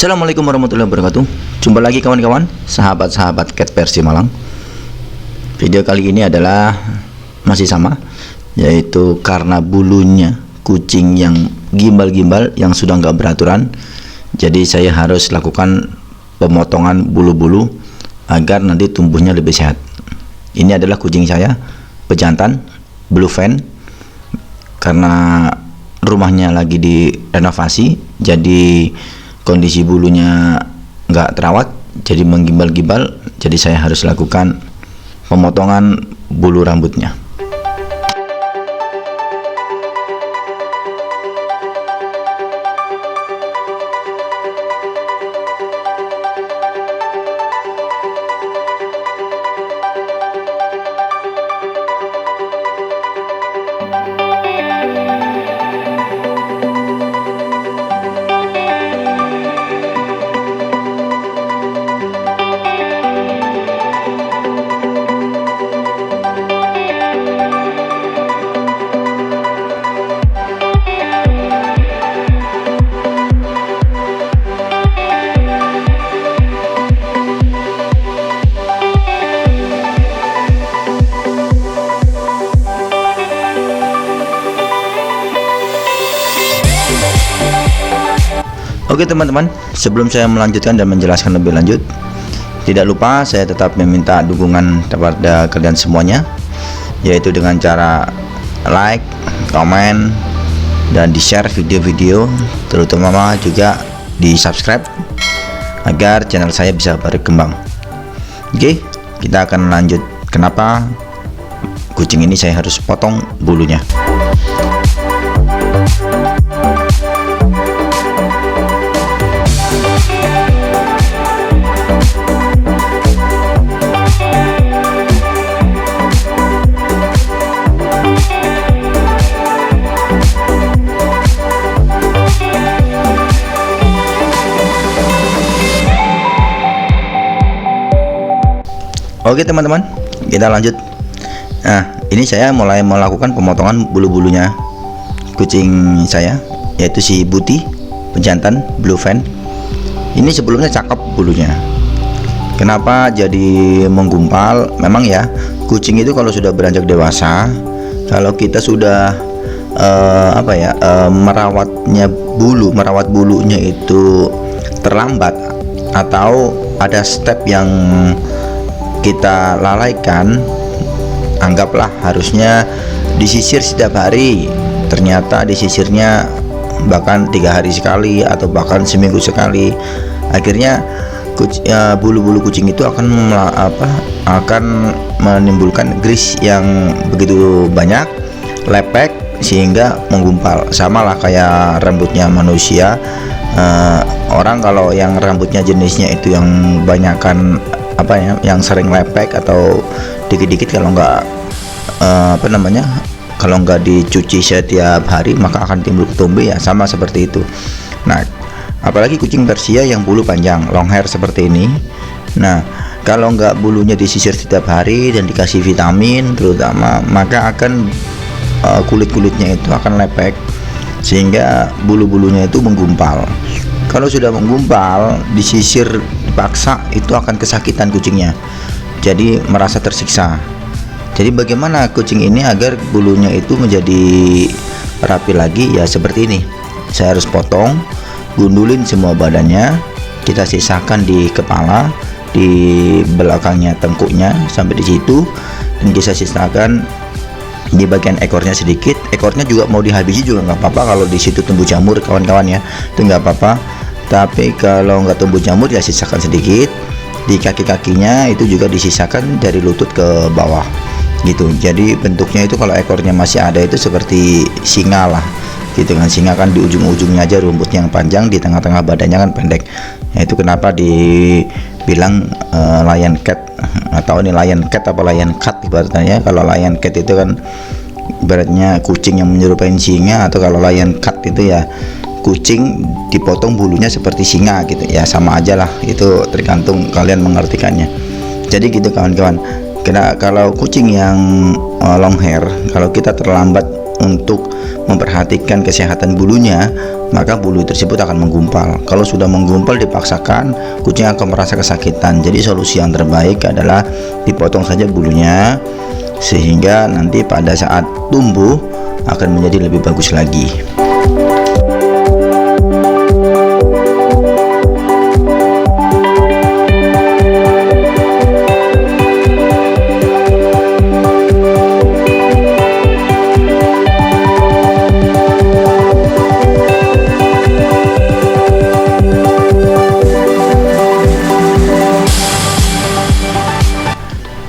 Assalamualaikum warahmatullahi wabarakatuh. Jumpa lagi kawan-kawan, sahabat-sahabat Cat versi Malang. Video kali ini adalah masih sama, yaitu karena bulunya kucing yang gimbal-gimbal yang sudah nggak beraturan. Jadi saya harus lakukan pemotongan bulu-bulu agar nanti tumbuhnya lebih sehat. Ini adalah kucing saya, pejantan, blue fan. Karena rumahnya lagi direnovasi, jadi kondisi bulunya nggak terawat, jadi menggimbal-gimbal. Jadi saya harus lakukan pemotongan bulu rambutnya. Oke teman-teman, sebelum saya melanjutkan dan menjelaskan lebih lanjut, tidak lupa saya tetap meminta dukungan kepada kalian semuanya, yaitu dengan cara like, komen, dan di-share video-video, terutama juga di-subscribe agar channel saya bisa berkembang. Oke, kita akan lanjut. Kenapa kucing ini saya harus potong bulunya? Oke teman-teman, kita lanjut. Nah, ini saya mulai melakukan pemotongan bulu-bulunya kucing saya, yaitu si Buti, pejantan blue fan. Ini sebelumnya cakep bulunya. Kenapa jadi menggumpal? Memang ya, kucing itu kalau sudah beranjak dewasa, kalau kita sudah merawat bulunya itu terlambat, atau ada step yang kita lalaikan, anggaplah harusnya disisir setiap hari, ternyata disisirnya bahkan 3 hari sekali atau bahkan seminggu sekali. Akhirnya bulu-bulu kucing itu akan menimbulkan grease yang begitu banyak, lepek, sehingga menggumpal. Sama lah kayak rambutnya manusia. Orang kalau yang rambutnya jenisnya itu yang banyakkan yang sering lepek atau dikit-dikit, kalau nggak kalau nggak dicuci setiap hari, maka akan timbul ketombe ya, sama seperti itu. Nah, apalagi kucing Persia yang bulu panjang, long hair seperti ini. Nah, kalau nggak bulunya disisir setiap hari dan dikasih vitamin terutama, maka akan kulit-kulitnya itu akan lepek sehingga bulu-bulunya itu menggumpal. Kalau sudah menggumpal, disisir dipaksa, itu akan kesakitan kucingnya, jadi merasa tersiksa. Jadi bagaimana kucing ini agar bulunya itu menjadi rapi lagi? Ya seperti ini, saya harus potong, gundulin semua badannya, kita sisakan di kepala, di belakangnya tengkuknya sampai di situ, dan kita sisakan di bagian ekornya sedikit. Ekornya juga mau dihabisi juga nggak apa-apa, kalau di situ tumbuh jamur kawan-kawan ya, itu nggak apa-apa. Tapi kalau nggak tumbuh jamur ya sisakan sedikit. Di kaki-kakinya itu juga disisakan dari lutut ke bawah gitu. Jadi bentuknya itu kalau ekornya masih ada itu seperti singa lah gitu kan. Singa kan di ujung-ujungnya aja rumputnya yang panjang, di tengah-tengah badannya kan pendek. Nah, itu kenapa dibilang lion cat, atau ini lion cat apa lion cat ibaratnya. Kalau lion cat itu kan ibaratnya kucing yang menyerupai singa, atau kalau lion cat itu ya kucing dipotong bulunya seperti singa gitu ya, sama aja lah, itu tergantung kalian mengartikannya. Jadi gitu kawan-kawan. Kalau kucing yang long hair, kalau kita terlambat untuk memperhatikan kesehatan bulunya, maka bulu tersebut akan menggumpal. Kalau sudah menggumpal dipaksakan, kucing akan merasa kesakitan. Jadi solusi yang terbaik adalah dipotong saja bulunya, sehingga nanti pada saat tumbuh akan menjadi lebih bagus lagi.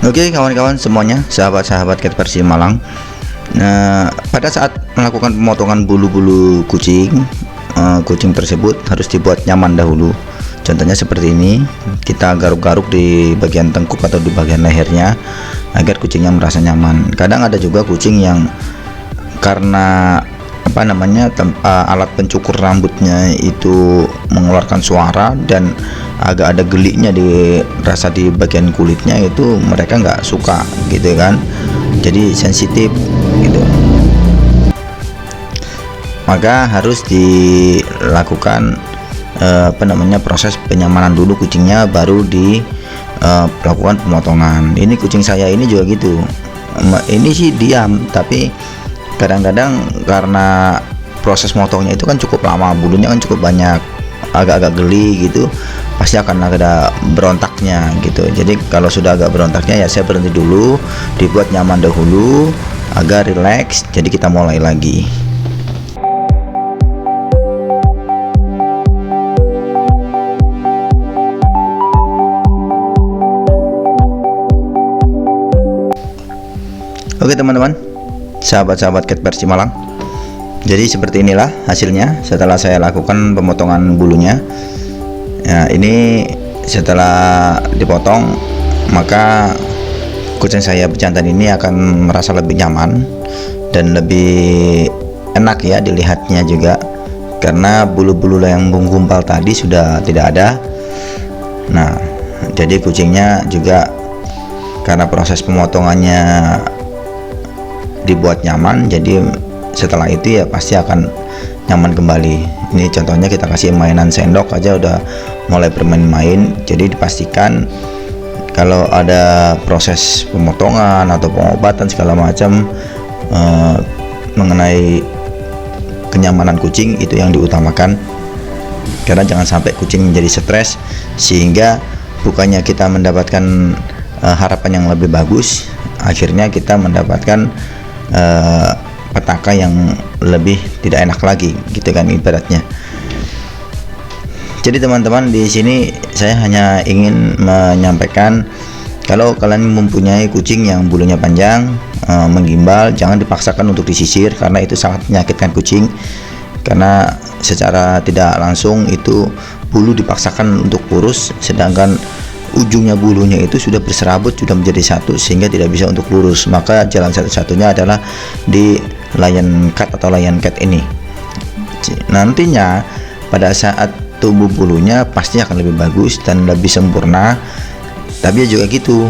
Oke kawan-kawan semuanya, sahabat-sahabat Cat Persia Malang. Nah, pada saat melakukan pemotongan bulu-bulu kucing, kucing tersebut harus dibuat nyaman dahulu. Contohnya seperti ini, kita garuk-garuk di bagian tengkuk atau di bagian lehernya agar kucingnya merasa nyaman. Kadang ada juga kucing yang karena alat pencukur rambutnya itu mengeluarkan suara dan agak ada geliknya dirasa di bagian kulitnya, itu mereka nggak suka gitu kan, jadi sensitif gitu. Maka harus dilakukan proses penyamanan dulu kucingnya, baru dilakukan pemotongan. Ini kucing saya ini juga gitu, ini sih diam, tapi kadang-kadang karena proses motongnya itu kan cukup lama, bulunya kan cukup banyak, agak-agak geli gitu, pasti akan ada berontaknya gitu. Jadi kalau sudah agak berontaknya ya saya berhenti dulu, dibuat nyaman dahulu agar rileks, jadi kita mulai lagi. Oke teman-teman, sahabat-sahabat Cat Persia Malang, jadi seperti inilah hasilnya setelah saya lakukan pemotongan bulunya. Nah, ini setelah dipotong, maka kucing saya pejantan ini akan merasa lebih nyaman dan lebih enak ya dilihatnya juga, karena bulu-bulu yang menggumpal tadi sudah tidak ada. Nah, jadi kucingnya juga karena proses pemotongannya dibuat nyaman, jadi setelah itu ya pasti akan nyaman kembali. Ini contohnya kita kasih mainan sendok aja udah mulai bermain-main. Jadi dipastikan kalau ada proses pemotongan atau pengobatan segala macam mengenai kenyamanan kucing itu yang diutamakan, karena jangan sampai kucing menjadi stres sehingga bukannya kita mendapatkan harapan yang lebih bagus, akhirnya kita mendapatkan petaka yang lebih tidak enak lagi gitu kan ibaratnya. Jadi teman-teman, di sini saya hanya ingin menyampaikan, kalau kalian mempunyai kucing yang bulunya panjang, menggimbal, jangan dipaksakan untuk disisir karena itu sangat menyakitkan kucing, karena secara tidak langsung itu bulu dipaksakan untuk lurus, sedangkan ujungnya bulunya itu sudah berserabut, sudah menjadi satu sehingga tidak bisa untuk lurus. Maka jalan satu-satunya adalah di lion cut atau lion cut ini. Nantinya pada saat tumbuh bulunya pasti akan lebih bagus dan lebih sempurna. Tapi juga gitu,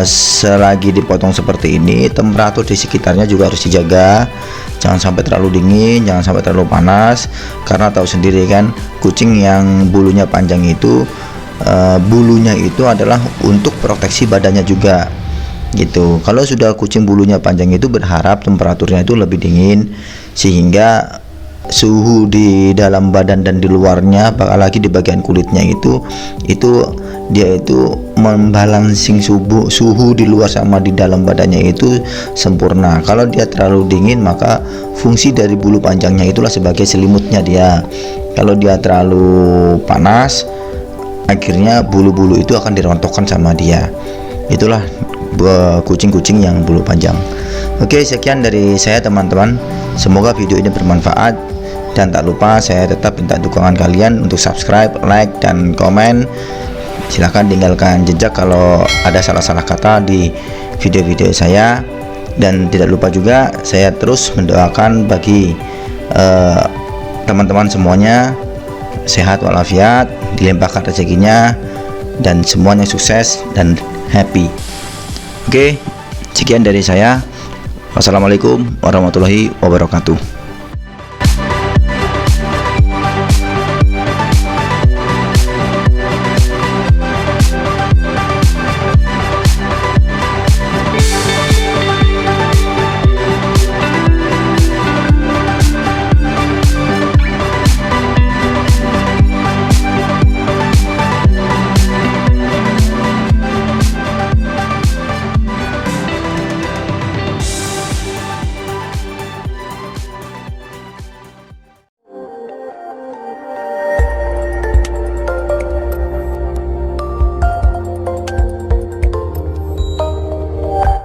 selagi dipotong seperti ini, temperatur di sekitarnya juga harus dijaga, jangan sampai terlalu dingin, jangan sampai terlalu panas, karena tahu sendiri kan, kucing yang bulunya panjang itu bulunya itu adalah untuk proteksi badannya juga gitu. Kalau sudah kucing bulunya panjang itu berharap temperaturnya itu lebih dingin, sehingga suhu di dalam badan dan di luarnya, apalagi di bagian kulitnya itu dia itu membalancing suhu di luar sama di dalam badannya itu sempurna. Kalau dia terlalu dingin, maka fungsi dari bulu panjangnya itulah sebagai selimutnya dia. Kalau dia terlalu panas, akhirnya bulu-bulu itu akan dirontokkan sama dia. Itulah kucing-kucing yang bulu panjang. Oke, sekian dari saya teman-teman, semoga video ini bermanfaat, dan tak lupa saya tetap minta dukungan kalian untuk subscribe, like, dan komen. Silahkan tinggalkan jejak kalau ada salah-salah kata di video-video saya, dan tidak lupa juga saya terus mendoakan bagi teman-teman semuanya sehat walafiat, dilimpahkan rezekinya, dan semuanya sukses dan happy. Oke, sekian dari saya. Wassalamualaikum warahmatullahi wabarakatuh.